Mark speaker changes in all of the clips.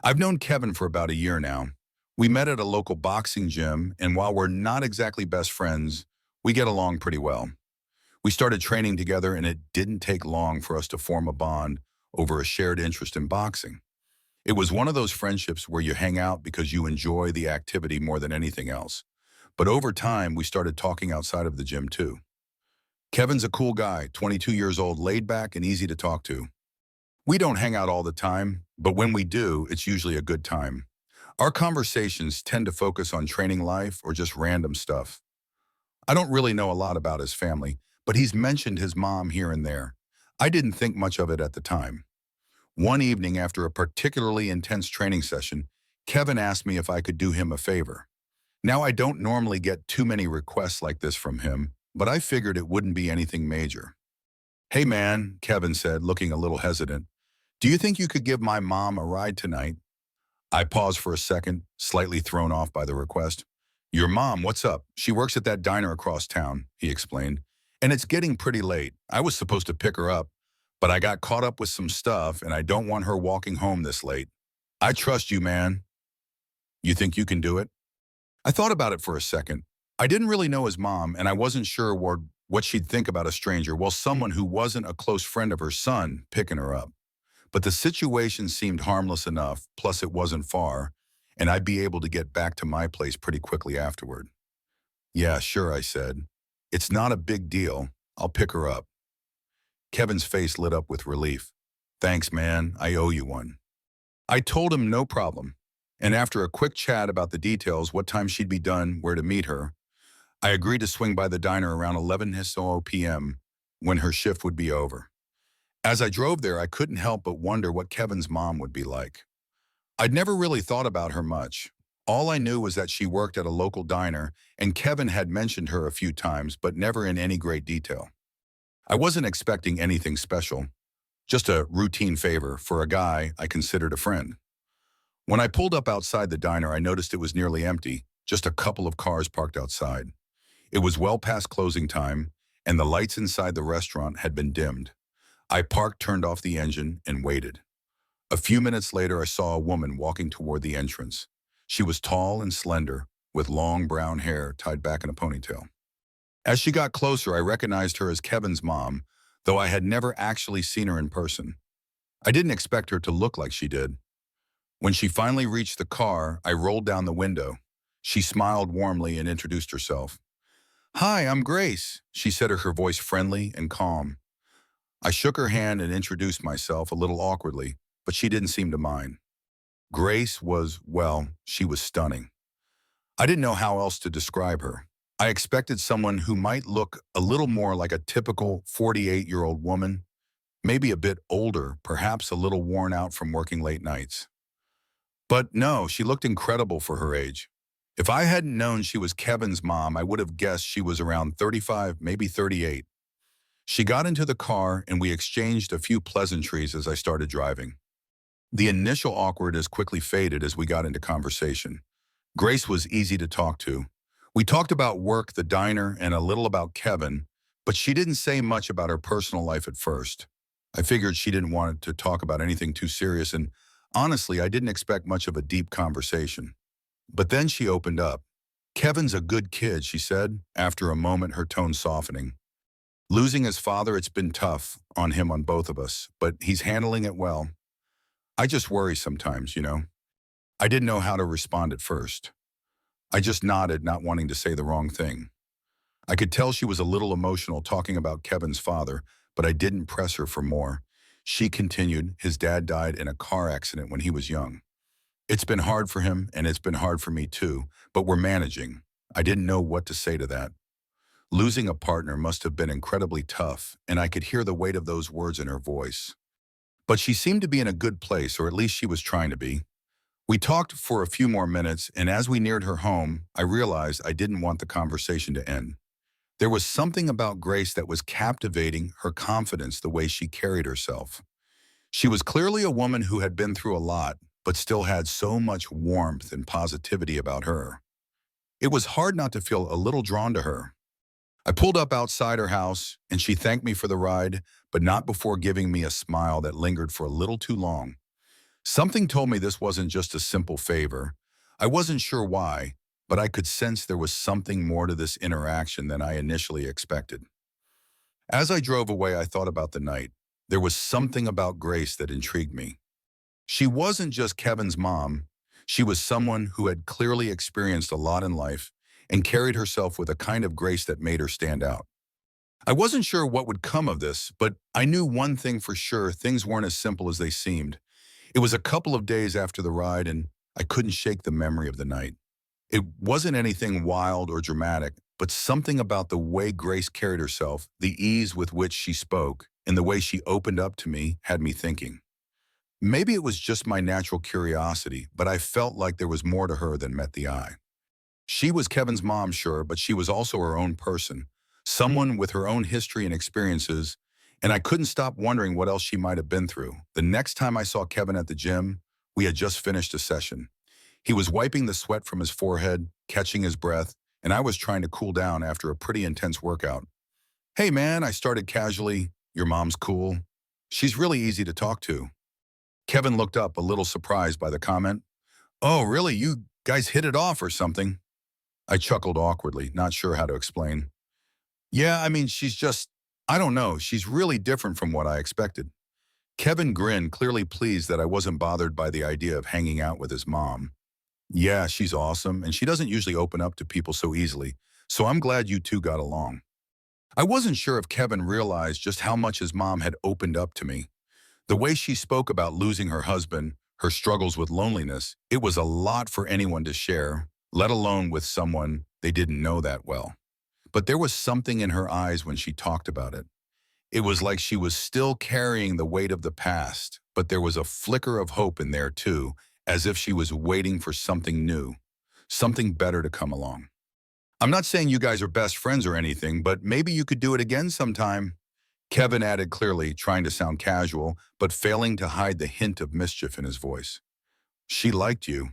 Speaker 1: I've known Kevin for about a year now. We met at a local boxing gym, and while we're not exactly best friends, we get along pretty well. We started training together, and it didn't take long for us to form a bond over a shared interest in boxing. It was one of those friendships where you hang out because you enjoy the activity more than anything else. But over time, we started talking outside of the gym too. Kevin's a cool guy, 22 years old, laid back and easy to talk to. We don't hang out all the time, but when we do, it's usually a good time. Our conversations tend to focus on training life or just random stuff. I don't really know a lot about his family, but he's mentioned his mom here and there. I didn't think much of it at the time. One evening after a particularly intense training session, Kevin asked me if I could do him a favor. Now, I don't normally get too many requests like this from him, but I figured it wouldn't be anything major. "Hey man," Kevin said, looking a little hesitant, "do you think you could give my mom a ride tonight?" I paused for a second, slightly thrown off by the request. "Your mom, what's up? She works at that diner across town," he explained. "And it's getting pretty late. I was supposed to pick her up, but I got caught up with some stuff and I don't want her walking home this late. I trust you, man. You think you can do it?" I thought about it for a second. I didn't really know his mom, and I wasn't sure what she'd think about a stranger, well, someone who wasn't a close friend of her son picking her up. But the situation seemed harmless enough, plus it wasn't far, and I'd be able to get back to my place pretty quickly afterward. "Yeah, sure," I said. "It's not a big deal. I'll pick her up." Kevin's face lit up with relief. "Thanks, man. I owe you one." I told him no problem, and after a quick chat about the details, what time she'd be done, where to meet her, I agreed to swing by the diner around 11 p.m. when her shift would be over. As I drove there, I couldn't help but wonder what Kevin's mom would be like. I'd never really thought about her much. All I knew was that she worked at a local diner, and Kevin had mentioned her a few times, but never in any great detail. I wasn't expecting anything special, just a routine favor for a guy I considered a friend. When I pulled up outside the diner, I noticed it was nearly empty, just a couple of cars parked outside. It was well past closing time, and the lights inside the restaurant had been dimmed. I parked, turned off the engine, and waited. A few minutes later, I saw a woman walking toward the entrance. She was tall and slender, with long brown hair tied back in a ponytail. As she got closer, I recognized her as Kevin's mom, though I had never actually seen her in person. I didn't expect her to look like she did. When she finally reached the car, I rolled down the window. She smiled warmly and introduced herself. "Hi, I'm Grace," she said, her voice friendly and calm. I shook her hand and introduced myself a little awkwardly, but she didn't seem to mind. Grace was, well, she was stunning. I didn't know how else to describe her. I expected someone who might look a little more like a typical 48-year-old woman, maybe a bit older, perhaps a little worn out from working late nights. But no, she looked incredible for her age. If I hadn't known she was Kevin's mom, I would have guessed she was around 35, maybe 38. She got into the car and we exchanged a few pleasantries as I started driving. The initial awkwardness quickly faded as we got into conversation. Grace was easy to talk to. We talked about work, the diner, and a little about Kevin, but she didn't say much about her personal life at first. I figured she didn't want to talk about anything too serious, and honestly, I didn't expect much of a deep conversation. But then she opened up. "Kevin's a good kid," she said, after a moment, her tone softening. "Losing his father, it's been tough on him, on both of us, but he's handling it well. I just worry sometimes. I didn't know how to respond at first. I just nodded, not wanting to say the wrong thing. I could tell she was a little emotional talking about Kevin's father, but I didn't press her for more. She continued, "His dad died in a car accident when he was young. It's been hard for him, and it's been hard for me too, but we're managing." I didn't know what to say to that. Losing a partner must have been incredibly tough, and I could hear the weight of those words in her voice. But she seemed to be in a good place, or at least she was trying to be. We talked for a few more minutes, and as we neared her home, I realized I didn't want the conversation to end. There was something about Grace that was captivating, her confidence, the way she carried herself. She was clearly a woman who had been through a lot, but still had so much warmth and positivity about her. It was hard not to feel a little drawn to her. I pulled up outside her house, and she thanked me for the ride, but not before giving me a smile that lingered for a little too long. Something told me this wasn't just a simple favor. I wasn't sure why, but I could sense there was something more to this interaction than I initially expected. As I drove away, I thought about the night. There was something about Grace that intrigued me. She wasn't just Kevin's mom. She was someone who had clearly experienced a lot in life and carried herself with a kind of grace that made her stand out. I wasn't sure what would come of this, but I knew one thing for sure: things weren't as simple as they seemed. It was a couple of days after the ride, and I couldn't shake the memory of the night. It wasn't anything wild or dramatic, but something about the way Grace carried herself, the ease with which she spoke, and the way she opened up to me had me thinking. Maybe it was just my natural curiosity, but I felt like there was more to her than met the eye. She was Kevin's mom, sure, but she was also her own person, someone with her own history and experiences, and I couldn't stop wondering what else she might have been through. The next time I saw Kevin at the gym, we had just finished a session. He was wiping the sweat from his forehead, catching his breath, and I was trying to cool down after a pretty intense workout. "Hey man," I started casually, "your mom's cool. She's really easy to talk to." Kevin looked up, a little surprised by the comment. "Oh, really? You guys hit it off or something?" I chuckled awkwardly, not sure how to explain. "Yeah, I mean, I don't know, she's really different from what I expected." Kevin grinned, clearly pleased that I wasn't bothered by the idea of hanging out with his mom. "Yeah, she's awesome, and she doesn't usually open up to people so easily, so I'm glad you two got along." I wasn't sure if Kevin realized just how much his mom had opened up to me. The way she spoke about losing her husband, her struggles with loneliness, it was a lot for anyone to share, let alone with someone they didn't know that well. But there was something in her eyes when she talked about it. It was like she was still carrying the weight of the past, but there was a flicker of hope in there too, as if she was waiting for something new, something better to come along. "I'm not saying you guys are best friends or anything, but maybe you could do it again sometime," Kevin added, clearly trying to sound casual, but failing to hide the hint of mischief in his voice. "She liked you."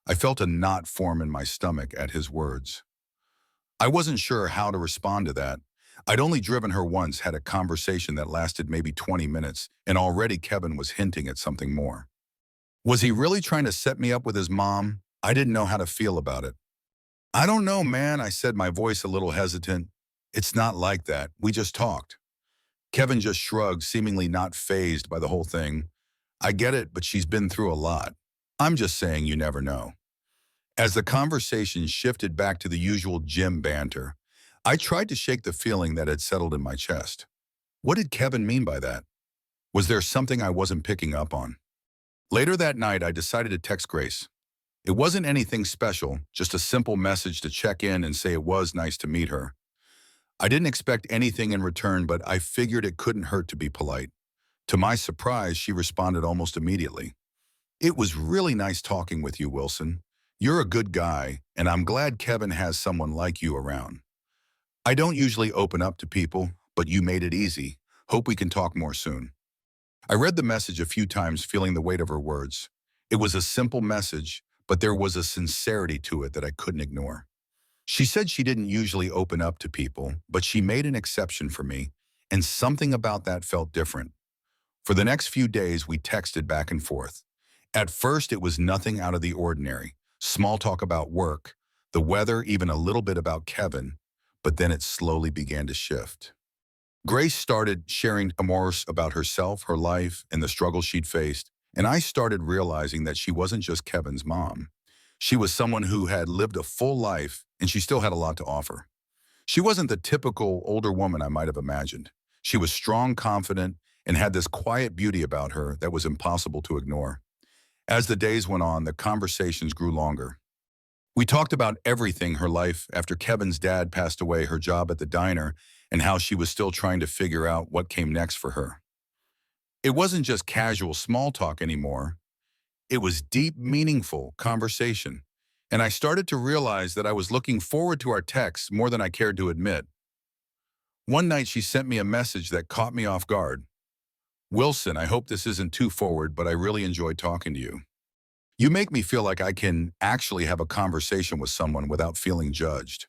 Speaker 1: I felt a knot form in my stomach at his words. I wasn't sure how to respond to that. I'd only driven her once, had a conversation that lasted maybe 20 minutes, and already Kevin was hinting at something more. Was he really trying to set me up with his mom? I didn't know how to feel about it. "I don't know, man," I said, my voice a little hesitant. "It's not like that. We just talked." Kevin just shrugged, seemingly not fazed by the whole thing. "I get it, but she's been through a lot. I'm just saying you never know." As the conversation shifted back to the usual gym banter, I tried to shake the feeling that had settled in my chest. What did Kevin mean by that? Was there something I wasn't picking up on? Later that night, I decided to text Grace. It wasn't anything special, just a simple message to check in and say it was nice to meet her. I didn't expect anything in return, but I figured it couldn't hurt to be polite. To my surprise, she responded almost immediately. "It was really nice talking with you, Wilson. You're a good guy, and I'm glad Kevin has someone like you around. I don't usually open up to people, but you made it easy. Hope we can talk more soon." I read the message a few times, feeling the weight of her words. It was a simple message, but there was a sincerity to it that I couldn't ignore. She said she didn't usually open up to people, but she made an exception for me, and something about that felt different. For the next few days, we texted back and forth. At first, it was nothing out of the ordinary. Small talk about work, the weather, even a little bit about Kevin, but then it slowly began to shift. Grace started sharing more about herself, her life, and the struggles she'd faced, and I started realizing that she wasn't just Kevin's mom. She was someone who had lived a full life, and she still had a lot to offer. She wasn't the typical older woman I might have imagined. She was strong, confident, and had this quiet beauty about her that was impossible to ignore. As the days went on, the conversations grew longer. We talked about everything: her life after Kevin's dad passed away, her job at the diner, and how she was still trying to figure out what came next for her. It wasn't just casual small talk anymore. It was deep, meaningful conversation. And I started to realize that I was looking forward to our texts more than I cared to admit. One night she sent me a message that caught me off guard. "Wilson, I hope this isn't too forward, but I really enjoyed talking to you. You make me feel like I can actually have a conversation with someone without feeling judged.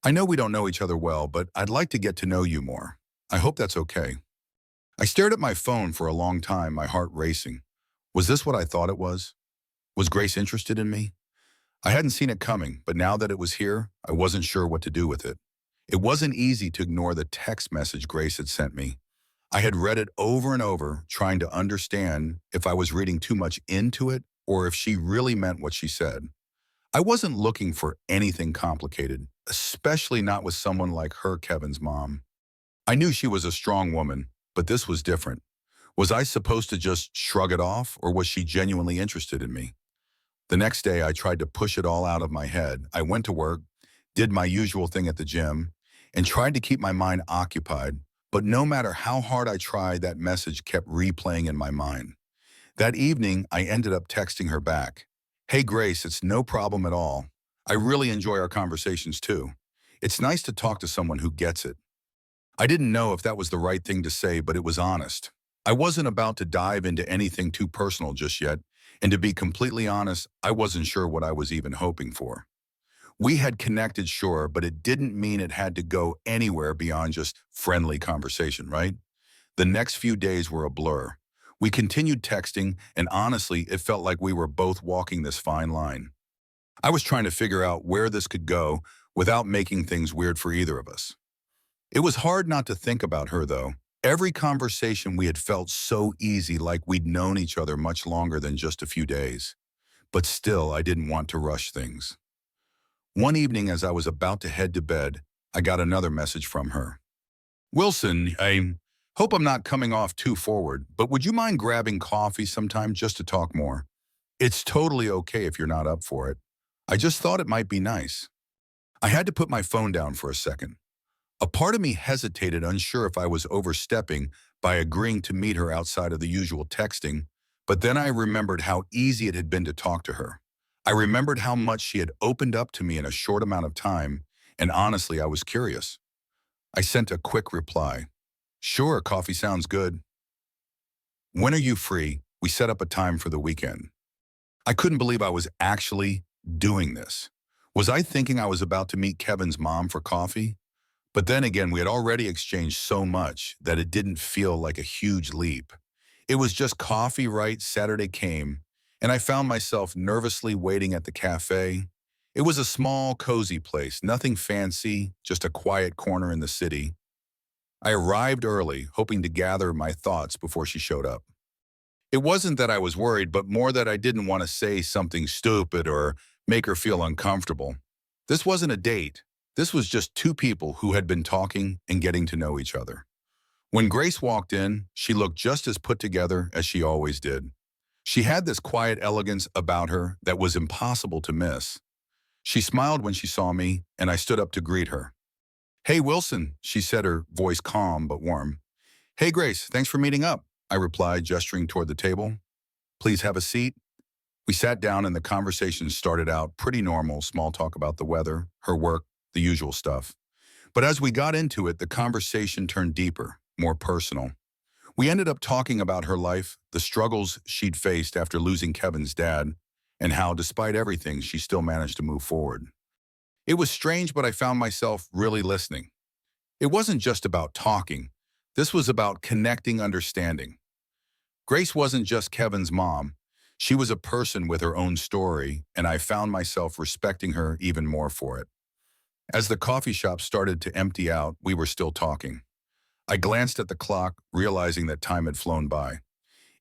Speaker 1: I know we don't know each other well, but I'd like to get to know you more. I hope that's okay." I stared at my phone for a long time, my heart racing. Was this what I thought it was? Was Grace interested in me? I hadn't seen it coming, but now that it was here, I wasn't sure what to do with it. It wasn't easy to ignore the text message Grace had sent me. I had read it over and over, trying to understand if I was reading too much into it or if she really meant what she said. I wasn't looking for anything complicated, especially not with someone like her, Kevin's mom. I knew she was a strong woman, but this was different. Was I supposed to just shrug it off, or was she genuinely interested in me? The next day, I tried to push it all out of my head. I went to work, did my usual thing at the gym, and tried to keep my mind occupied. But no matter how hard I tried, that message kept replaying in my mind. That evening, I ended up texting her back. Hey, Grace, it's no problem at all. I really enjoy our conversations too. It's nice to talk to someone who gets it. I didn't know if that was the right thing to say, but it was honest. I wasn't about to dive into anything too personal just yet, and to be completely honest, I wasn't sure what I was even hoping for. We had connected, sure, but it didn't mean it had to go anywhere beyond just friendly conversation, right? The next few days were a blur. We continued texting, and honestly, it felt like we were both walking this fine line. I was trying to figure out where this could go without making things weird for either of us. It was hard not to think about her, though. Every conversation we had felt so easy, like we'd known each other much longer than just a few days. But still, I didn't want to rush things. One evening, as I was about to head to bed, I got another message from her. Wilson, I hope I'm not coming off too forward, but would you mind grabbing coffee sometime just to talk more? It's totally okay if you're not up for it. I just thought it might be nice. I had to put my phone down for a second. A part of me hesitated, unsure if I was overstepping by agreeing to meet her outside of the usual texting, but then I remembered how easy it had been to talk to her. I remembered how much she had opened up to me in a short amount of time, and honestly, I was curious. I sent a quick reply. Sure, coffee sounds good. When are you free? We set up a time for the weekend. I couldn't believe I was actually doing this. Was I thinking I was about to meet Kevin's mom for coffee? But then again, we had already exchanged so much that it didn't feel like a huge leap. It was just coffee, right? Saturday came, and I found myself nervously waiting at the cafe. It was a small, cozy place, nothing fancy, just a quiet corner in the city. I arrived early, hoping to gather my thoughts before she showed up. It wasn't that I was worried, but more that I didn't want to say something stupid or make her feel uncomfortable. This wasn't a date. This was just two people who had been talking and getting to know each other. When Grace walked in, she looked just as put together as she always did. She had this quiet elegance about her that was impossible to miss. She smiled when she saw me, and I stood up to greet her. Hey, Wilson, she said, her voice calm but warm. Hey, Grace, thanks for meeting up, I replied, gesturing toward the table. Please have a seat. We sat down and the conversation started out pretty normal, small talk about the weather, her work, the usual stuff. But as we got into it, the conversation turned deeper, more personal. We ended up talking about her life, the struggles she'd faced after losing Kevin's dad, and how, despite everything, she still managed to move forward. It was strange, but I found myself really listening. It wasn't just about talking. This was about connecting, understanding. Grace wasn't just Kevin's mom. She was a person with her own story, and I found myself respecting her even more for it. As the coffee shop started to empty out, we were still talking. I glanced at the clock, realizing that time had flown by.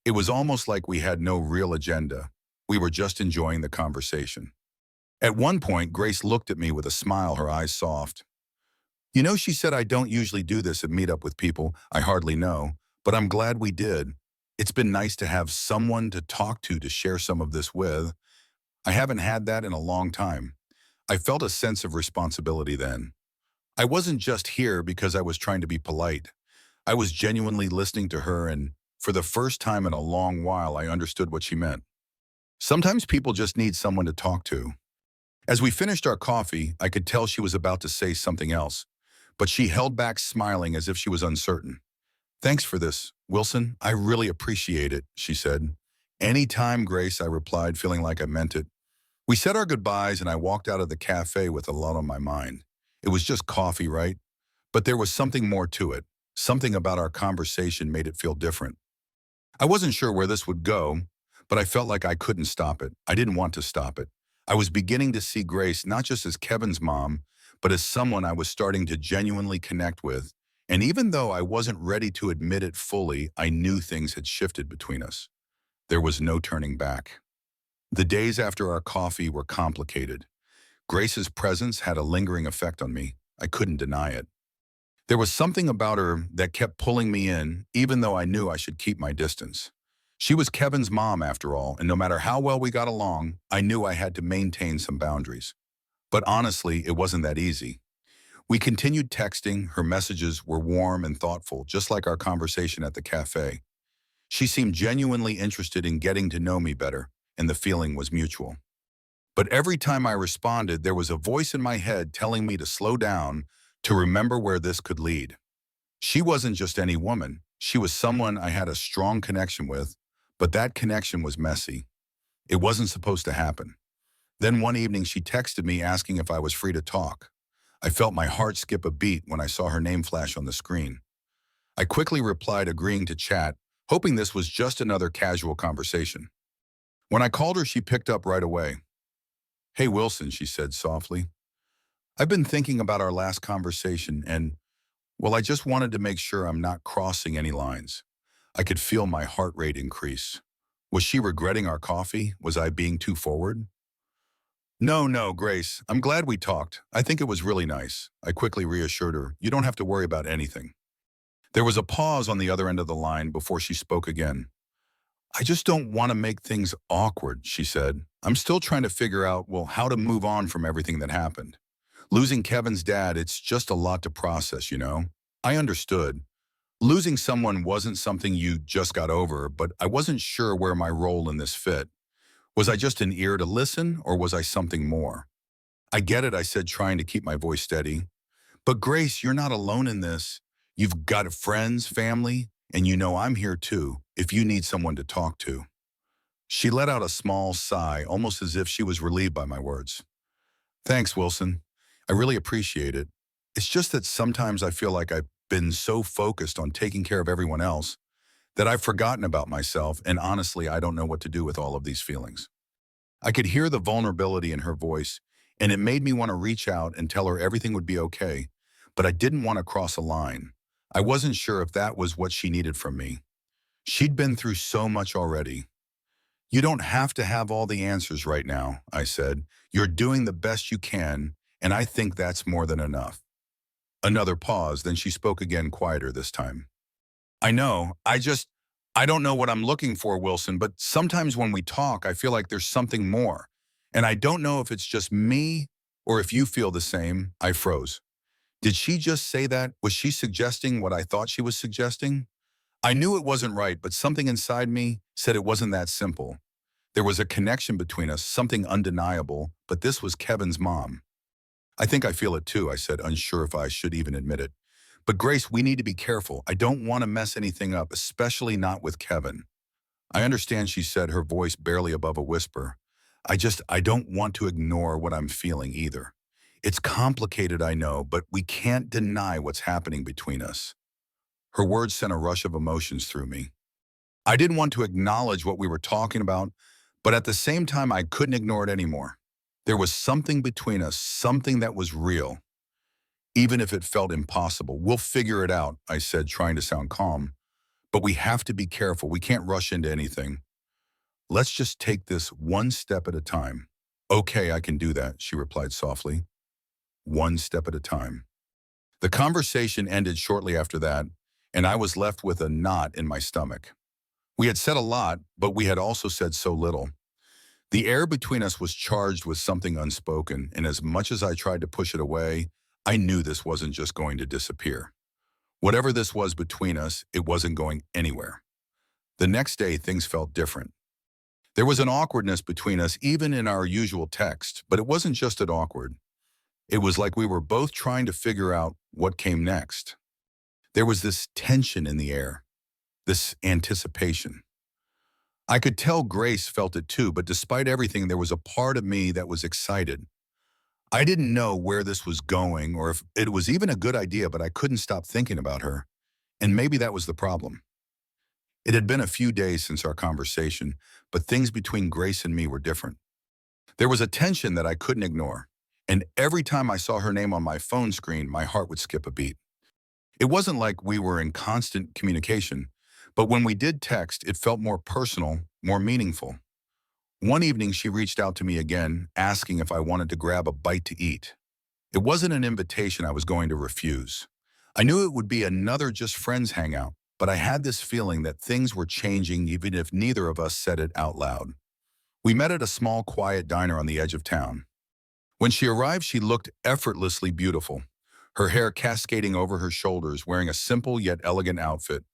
Speaker 1: It was almost like we had no real agenda. We were just enjoying the conversation. At one point, Grace looked at me with a smile, her eyes soft. You know, she said, I don't usually do this and meet up with people I hardly know, but I'm glad we did. It's been nice to have someone to talk to share some of this with. I haven't had that in a long time. I felt a sense of responsibility then. I wasn't just here because I was trying to be polite. I was genuinely listening to her, and for the first time in a long while, I understood what she meant. Sometimes people just need someone to talk to. As we finished our coffee, I could tell she was about to say something else, but she held back, smiling as if she was uncertain. Thanks for this, Wilson. I really appreciate it, she said. Anytime, Grace, I replied, feeling like I meant it. We said our goodbyes, and I walked out of the cafe with a lot on my mind. It was just coffee, right? But there was something more to it. Something about our conversation made it feel different. I wasn't sure where this would go, but I felt like I couldn't stop it. I didn't want to stop it. I was beginning to see Grace not just as Kevin's mom, but as someone I was starting to genuinely connect with. And even though I wasn't ready to admit it fully, I knew things had shifted between us. There was no turning back. The days after our coffee were complicated. Grace's presence had a lingering effect on me. I couldn't deny it. There was something about her that kept pulling me in, even though I knew I should keep my distance. She was Kevin's mom, after all, and no matter how well we got along, I knew I had to maintain some boundaries. But honestly, it wasn't that easy. We continued texting. Her messages were warm and thoughtful, just like our conversation at the cafe. She seemed genuinely interested in getting to know me better, and the feeling was mutual. But every time I responded, there was a voice in my head telling me to slow down, to remember where this could lead. She wasn't just any woman. She was someone I had a strong connection with, but that connection was messy. It wasn't supposed to happen. Then one evening she texted me asking if I was free to talk. I felt my heart skip a beat when I saw her name flash on the screen. I quickly replied agreeing to chat, hoping this was just another casual conversation. When I called her, she picked up right away. "Hey Wilson," she said softly. "I've been thinking about our last conversation and, well, I just wanted to make sure I'm not crossing any lines." I could feel my heart rate increase. Was she regretting our coffee? Was I being too forward? "No, no, Grace. I'm glad we talked. I think it was really nice." I quickly reassured her. "You don't have to worry about anything." There was a pause on the other end of the line before she spoke again. "I just don't want to make things awkward," she said. "I'm still trying to figure out, well, how to move on from everything that happened. Losing Kevin's dad, it's just a lot to process, you know?" I understood. Losing someone wasn't something you just got over, but I wasn't sure where my role in this fit. Was I just an ear to listen, or was I something more? "I get it," I said, trying to keep my voice steady. "But Grace, you're not alone in this. You've got friends, family, and you know I'm here too, if you need someone to talk to." She let out a small sigh, almost as if she was relieved by my words. "Thanks, Wilson. I really appreciate it. It's just that sometimes I feel like I've been so focused on taking care of everyone else that I've forgotten about myself, and honestly, I don't know what to do with all of these feelings." I could hear the vulnerability in her voice, and it made me want to reach out and tell her everything would be okay, but I didn't want to cross a line. I wasn't sure if that was what she needed from me. She'd been through so much already. "You don't have to have all the answers right now," I said. "You're doing the best you can, and I think that's more than enough." Another pause, then she spoke again, quieter this time. "I know, I don't know what I'm looking for, Wilson, but sometimes when we talk, I feel like there's something more. And I don't know if it's just me or if you feel the same." I froze. Did she just say that? Was she suggesting what I thought she was suggesting? I knew it wasn't right, but something inside me said it wasn't that simple. There was a connection between us, something undeniable, but this was Kevin's mom. "I think I feel it too," I said, unsure if I should even admit it. "But Grace, we need to be careful. I don't want to mess anything up, especially not with Kevin." "I understand," she said, her voice barely above a whisper. I don't want to ignore what I'm feeling either. It's complicated, I know, but we can't deny what's happening between us." Her words sent a rush of emotions through me. I didn't want to acknowledge what we were talking about, but at the same time, I couldn't ignore it anymore. There was something between us, something that was real, even if it felt impossible. "We'll figure it out," I said, trying to sound calm. "But we have to be careful. We can't rush into anything. Let's just take this one step at a time." "Okay, I can do that," she replied softly. "One step at a time." The conversation ended shortly after that, and I was left with a knot in my stomach. We had said a lot, but we had also said so little. The air between us was charged with something unspoken, and as much as I tried to push it away, I knew this wasn't just going to disappear. Whatever this was between us, it wasn't going anywhere. The next day, things felt different. There was an awkwardness between us, even in our usual text, but it wasn't just at awkward. It was like we were both trying to figure out what came next. There was this tension in the air, this anticipation. I could tell Grace felt it too, but despite everything, there was a part of me that was excited. I didn't know where this was going or if it was even a good idea, but I couldn't stop thinking about her. And maybe that was the problem. It had been a few days since our conversation, but things between Grace and me were different. There was a tension that I couldn't ignore, and every time I saw her name on my phone screen, my heart would skip a beat. It wasn't like we were in constant communication, but when we did text, it felt more personal, more meaningful. One evening, she reached out to me again, asking if I wanted to grab a bite to eat. It wasn't an invitation I was going to refuse. I knew it would be another just friends hangout, but I had this feeling that things were changing even if neither of us said it out loud. We met at a small, quiet diner on the edge of town. When she arrived, she looked effortlessly beautiful, her hair cascading over her shoulders, wearing a simple yet elegant outfit.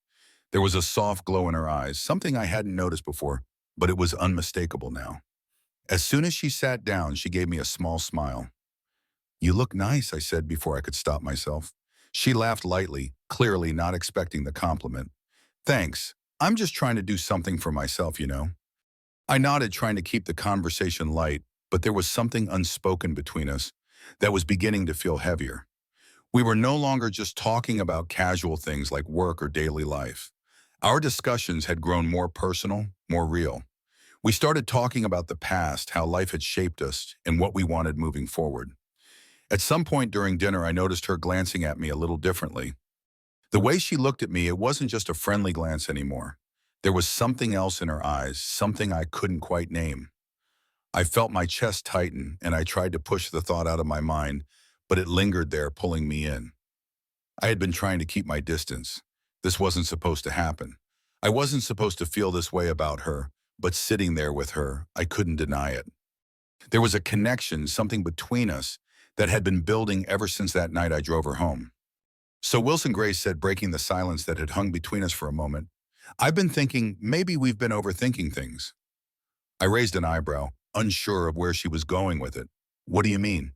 Speaker 1: There was a soft glow in her eyes, something I hadn't noticed before, but it was unmistakable now. As soon as she sat down, she gave me a small smile. "You look nice," I said before I could stop myself. She laughed lightly, clearly not expecting the compliment. "Thanks. I'm just trying to do something for myself, you know." I nodded, trying to keep the conversation light, but there was something unspoken between us that was beginning to feel heavier. We were no longer just talking about casual things like work or daily life. Our discussions had grown more personal, more real. We started talking about the past, how life had shaped us, and what we wanted moving forward. At some point during dinner, I noticed her glancing at me a little differently. The way she looked at me, it wasn't just a friendly glance anymore. There was something else in her eyes, something I couldn't quite name. I felt my chest tighten, and I tried to push the thought out of my mind, but it lingered there, pulling me in. I had been trying to keep my distance. This wasn't supposed to happen. I wasn't supposed to feel this way about her, but sitting there with her, I couldn't deny it. There was a connection, something between us, that had been building ever since that night I drove her home. "So Wilson," Grace said, breaking the silence that had hung between us for a moment, "I've been thinking maybe we've been overthinking things." I raised an eyebrow, unsure of where she was going with it. "What do you mean?"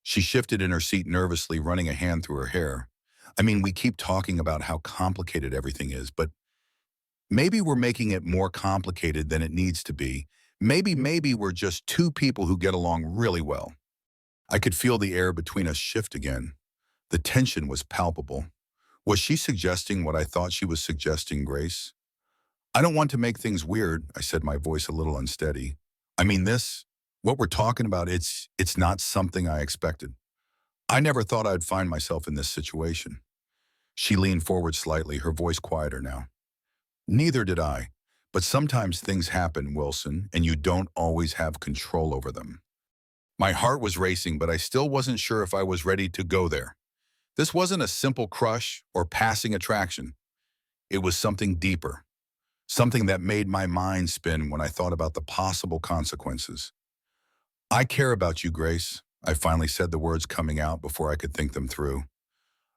Speaker 1: She shifted in her seat nervously, running a hand through her hair. "I mean, we keep talking about how complicated everything is, but maybe we're making it more complicated than it needs to be. Maybe we're just two people who get along really well." I could feel the air between us shift again. The tension was palpable. Was she suggesting what I thought she was suggesting, Grace? "I don't want to make things weird," I said, my voice a little unsteady. "I mean, what we're talking about, it's not something I expected. I never thought I'd find myself in this situation." She leaned forward slightly, her voice quieter now. "Neither did I. But sometimes things happen, Wilson, and you don't always have control over them." My heart was racing, but I still wasn't sure if I was ready to go there. This wasn't a simple crush or passing attraction. It was something deeper, something that made my mind spin when I thought about the possible consequences. "I care about you, Grace." I finally said, the words coming out before I could think them through.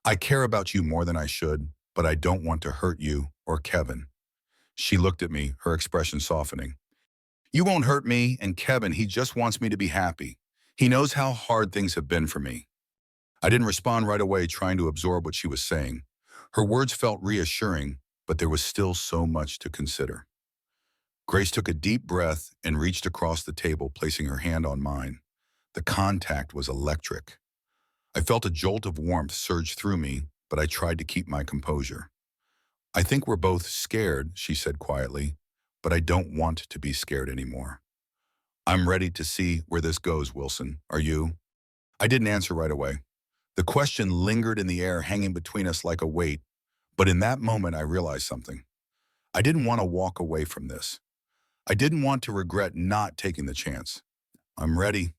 Speaker 1: "I care about you more than I should, but I don't want to hurt you or Kevin." She looked at me, her expression softening. "You won't hurt me, and Kevin, he just wants me to be happy. He knows how hard things have been for me." I didn't respond right away, trying to absorb what she was saying. Her words felt reassuring, but there was still so much to consider. Grace took a deep breath and reached across the table, placing her hand on mine. The contact was electric. I felt a jolt of warmth surge through me, but I tried to keep my composure. "I think we're both scared," she said quietly, "but I don't want to be scared anymore." "I'm ready to see where this goes, Wilson. Are you?" I didn't answer right away. The question lingered in the air, hanging between us like a weight, but in that moment I realized something. I didn't want to walk away from this. I didn't want to regret not taking the chance. "I'm ready,"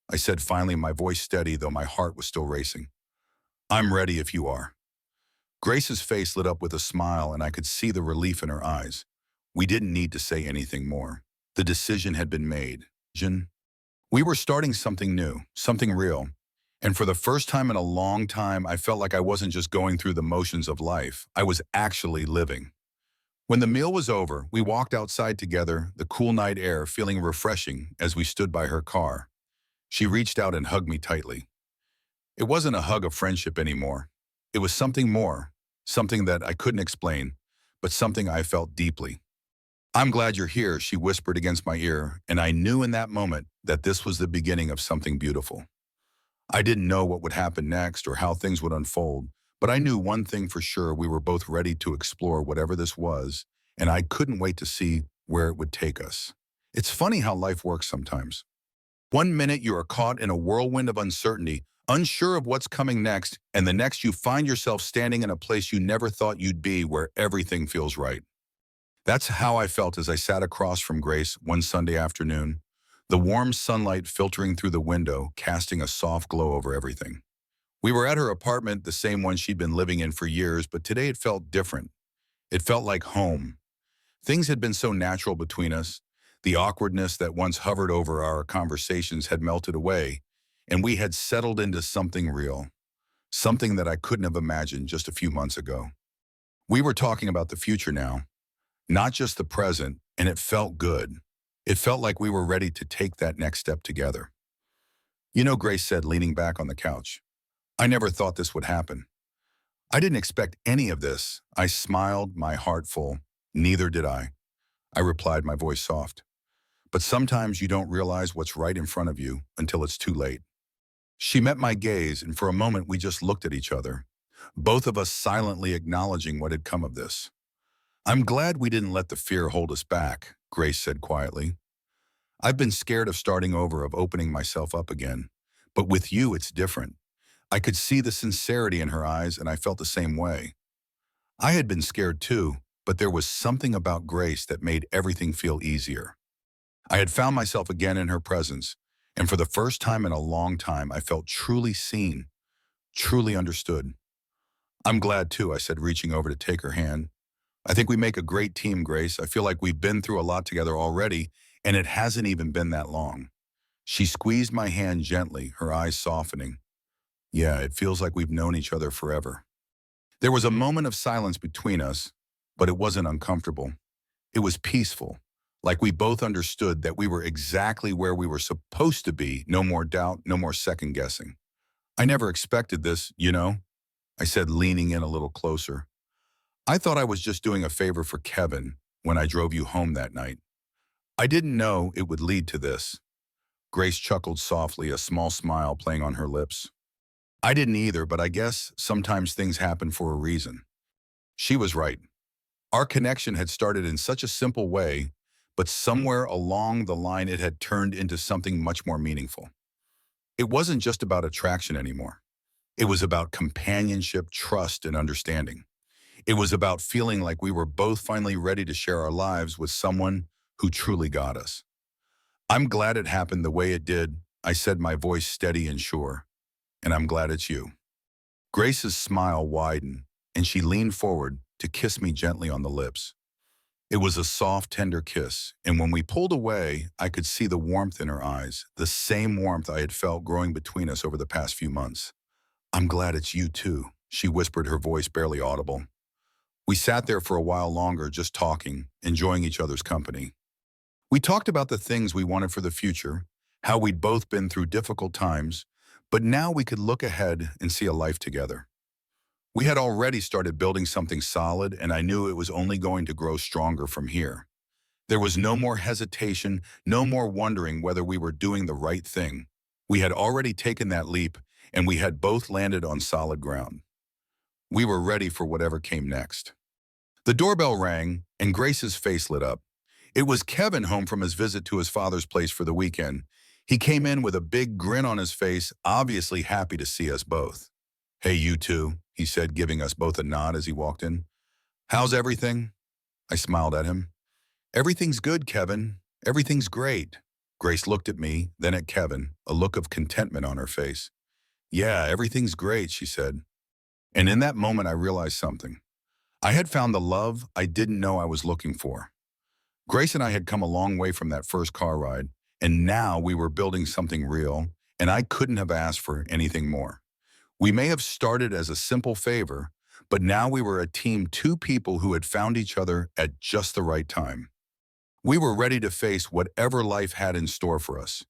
Speaker 1: I said finally, my voice steady, though my heart was still racing. "I'm ready if you are." Grace's face lit up with a smile, and I could see the relief in her eyes. We didn't need to say anything more. The decision had been made. Jen, we were starting something new, something real. And for the first time in a long time, I felt like I wasn't just going through the motions of life. I was actually living. When the meal was over, we walked outside together, the cool night air feeling refreshing as we stood by her car. She reached out and hugged me tightly. It wasn't a hug of friendship anymore. It was something more, something that I couldn't explain, but something I felt deeply. "I'm glad you're here," she whispered against my ear, and I knew in that moment that this was the beginning of something beautiful. I didn't know what would happen next or how things would unfold, but I knew one thing for sure: we were both ready to explore whatever this was, and I couldn't wait to see where it would take us. It's funny how life works sometimes. One minute you are caught in a whirlwind of uncertainty, unsure of what's coming next, and the next you find yourself standing in a place you never thought you'd be where everything feels right. That's how I felt as I sat across from Grace one Sunday afternoon, the warm sunlight filtering through the window, casting a soft glow over everything. We were at her apartment, the same one she'd been living in for years, but today it felt different. It felt like home. Things had been so natural between us. The awkwardness that once hovered over our conversations had melted away, and we had settled into something real, something that I couldn't have imagined just a few months ago. We were talking about the future now, not just the present, and it felt good. It felt like we were ready to take that next step together. You know, Grace said, leaning back on the couch, I never thought this would happen. I didn't expect any of this. I smiled, my heart full. Neither did I. I replied, my voice soft. But sometimes you don't realize what's right in front of you until it's too late. She met my gaze, and for a moment we just looked at each other, both of us silently acknowledging what had come of this. I'm glad we didn't let the fear hold us back, Grace said quietly. I've been scared of starting over, of opening myself up again. But with you, it's different. I could see the sincerity in her eyes, and I felt the same way. I had been scared too, but there was something about Grace that made everything feel easier. I had found myself again in her presence, and for the first time in a long time, I felt truly seen, truly understood. I'm glad too, I said, reaching over to take her hand. I think we make a great team, Grace. I feel like we've been through a lot together already, and it hasn't even been that long. She squeezed my hand gently, her eyes softening. Yeah, it feels like we've known each other forever. There was a moment of silence between us, but it wasn't uncomfortable. It was peaceful, like we both understood that we were exactly where we were supposed to be, no more doubt, no more second guessing. I never expected this, you know, I said, leaning in a little closer. I thought I was just doing a favor for Kevin when I drove you home that night. I didn't know it would lead to this. Grace chuckled softly, a small smile playing on her lips. I didn't either, but I guess sometimes things happen for a reason. She was right. Our connection had started in such a simple way, but somewhere along the line it had turned into something much more meaningful. It wasn't just about attraction anymore. It was about companionship, trust, and understanding. It was about feeling like we were both finally ready to share our lives with someone who truly got us. I'm glad it happened the way it did, I said, my voice steady and sure. And I'm glad it's you. Grace's smile widened, and she leaned forward to kiss me gently on the lips. It was a soft, tender kiss, and when we pulled away, I could see the warmth in her eyes, the same warmth I had felt growing between us over the past few months. I'm glad it's you too, she whispered, her voice barely audible. We sat there for a while longer, just talking, enjoying each other's company. We talked about the things we wanted for the future, how we'd both been through difficult times, but now we could look ahead and see a life together. We had already started building something solid, and I knew it was only going to grow stronger from here. There was no more hesitation, no more wondering whether we were doing the right thing. We had already taken that leap, and we had both landed on solid ground. We were ready for whatever came next. The doorbell rang, and Grace's face lit up. It was Kevin, home from his visit to his father's place for the weekend. He came in with a big grin on his face, obviously happy to see us both. Hey, you two, he said, giving us both a nod as he walked in. How's everything? I smiled at him. Everything's good, Kevin. Everything's great. Grace looked at me, then at Kevin, a look of contentment on her face. Yeah, everything's great, she said. And in that moment, I realized something. I had found the love I didn't know I was looking for. Grace and I had come a long way from that first car ride, and now we were building something real, and I couldn't have asked for anything more. We may have started as a simple favor, but now we were a team, two people who had found each other at just the right time. We were ready to face whatever life had in store for us,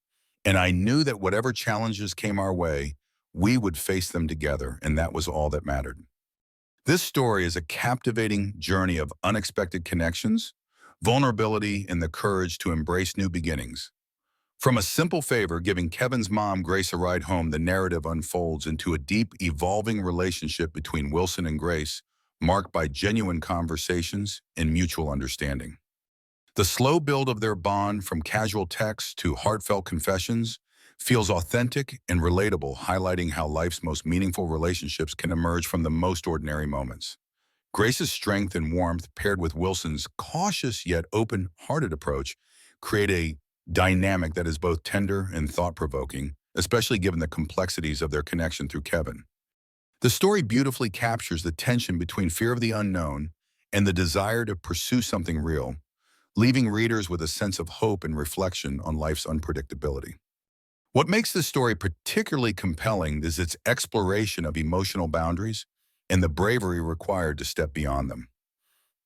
Speaker 1: and I knew that whatever challenges came our way, we would face them together, and that was all that mattered. This story is a captivating journey of unexpected connections, vulnerability, and the courage to embrace new beginnings. From a simple favor, giving Kevin's mom Grace a ride home, the narrative unfolds into a deep, evolving relationship between Wilson and Grace, marked by genuine conversations and mutual understanding. The slow build of their bond, from casual texts to heartfelt confessions, feels authentic and relatable, highlighting how life's most meaningful relationships can emerge from the most ordinary moments. Grace's strength and warmth, paired with Wilson's cautious yet open-hearted approach, create a dynamic that is both tender and thought-provoking, especially given the complexities of their connection through Kevin. The story beautifully captures the tension between fear of the unknown and the desire to pursue something real, leaving readers with a sense of hope and reflection on life's unpredictability. What makes this story particularly compelling is its exploration of emotional boundaries and the bravery required to step beyond them.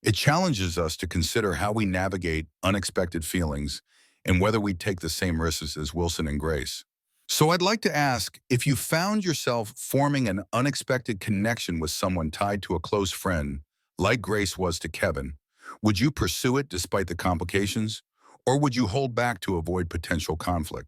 Speaker 1: It challenges us to consider how we navigate unexpected feelings and whether we take the same risks as Wilson and Grace. So I'd like to ask, if you found yourself forming an unexpected connection with someone tied to a close friend, like Grace was to Kevin, would you pursue it despite the complications, or would you hold back to avoid potential conflict?